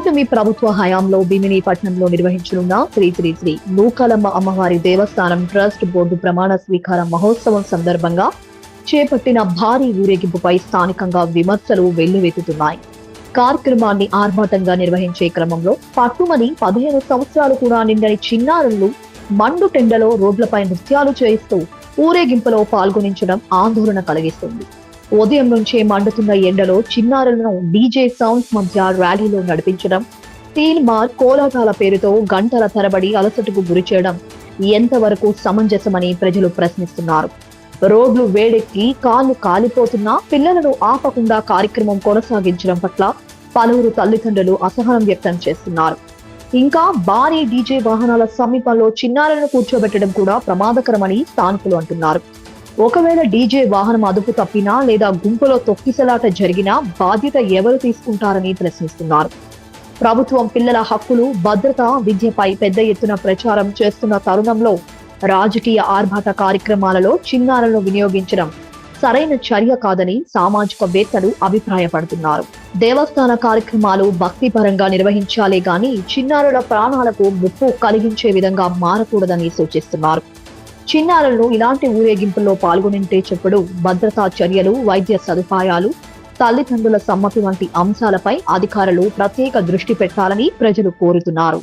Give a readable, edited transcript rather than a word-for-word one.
కూటమి ప్రభుత్వ హయాంలో భీమిని పట్టణంలో నిర్వహించనున్న శ్రీ శ్రీ శ్రీ నూకాలమ్మ అమ్మవారి దేవస్థానం ట్రస్ట్ బోర్డు ప్రమాణ స్వీకార మహోత్సవం సందర్భంగా చేపట్టిన భారీ ఊరేగింపుపై స్థానికంగా విమర్శలు వెల్లువెత్తుతున్నాయి. కార్యక్రమాన్ని ఆర్భాటంగా నిర్వహించే క్రమంలో పట్టుమని 15 సంవత్సరాలు కూడా నిండని చిన్నారులు మండు టెండలో రోడ్లపై నృత్యాలు చేయిస్తూ ఊరేగింపులో పాల్గొనించడం ఆందోళన కలిగిస్తుంది. ఉదయం నుంచే మండుతున్న ఎండలో చిన్నారులను డీజే సౌండ్స్ మధ్య ర్యాలీలో నడిపించడం, తీన్ మార్ కోలాటాల పేరుతో గంటల తరబడి అలసటకు గురి చేయడం ఎంతవరకు సమంజసమని ప్రజలు ప్రశ్నిస్తున్నారు. రోడ్లు వేడెక్కి కాళ్లు కాలిపోతున్నా పిల్లలను ఆపకుండా కార్యక్రమం కొనసాగించడం పట్ల పలువురు తల్లిదండ్రులు అసహనం వ్యక్తం చేస్తున్నారు. ఇంకా భారీ డీజే వాహనాల సమీపంలో చిన్నారులను కూర్చోబెట్టడం కూడా ప్రమాదకరమని స్థానికులు అంటున్నారు. ఒకవేళ డీజే వాహనం అదుపు తప్పినా లేదా గుంపులో తొక్కిసలాట జరిగినా బాధ్యత ఎవరు తీసుకుంటారని ప్రశ్నిస్తున్నారు. ప్రభుత్వం పిల్లల హక్కులు, భద్రత, విద్యపై పెద్ద ఎత్తున ప్రచారం చేస్తున్న తరుణంలో రాజకీయ ఆర్భాట కార్యక్రమాలలో చిన్నారులను వినియోగించడం సరైన చర్య కాదని సామాజికవేత్తలు అభిప్రాయపడుతున్నారు. దేవస్థాన కార్యక్రమాలు భక్తిపరంగా నిర్వహించాలే గాని చిన్నారుల ప్రాణాలకు ముప్పు కలిగించే విధంగా మారకూడదని సూచిస్తున్నారు. చిన్నారులను ఇలాంటి ఊరేగింపుల్లో పాల్గొనింటే చెప్పుడు భద్రతా చర్యలు, వైద్య సదుపాయాలు, తల్లిదండ్రుల సమ్మతి వంటి అంశాలపై అధికారులు ప్రత్యేక దృష్టి పెట్టాలని ప్రజలు కోరుతున్నారు.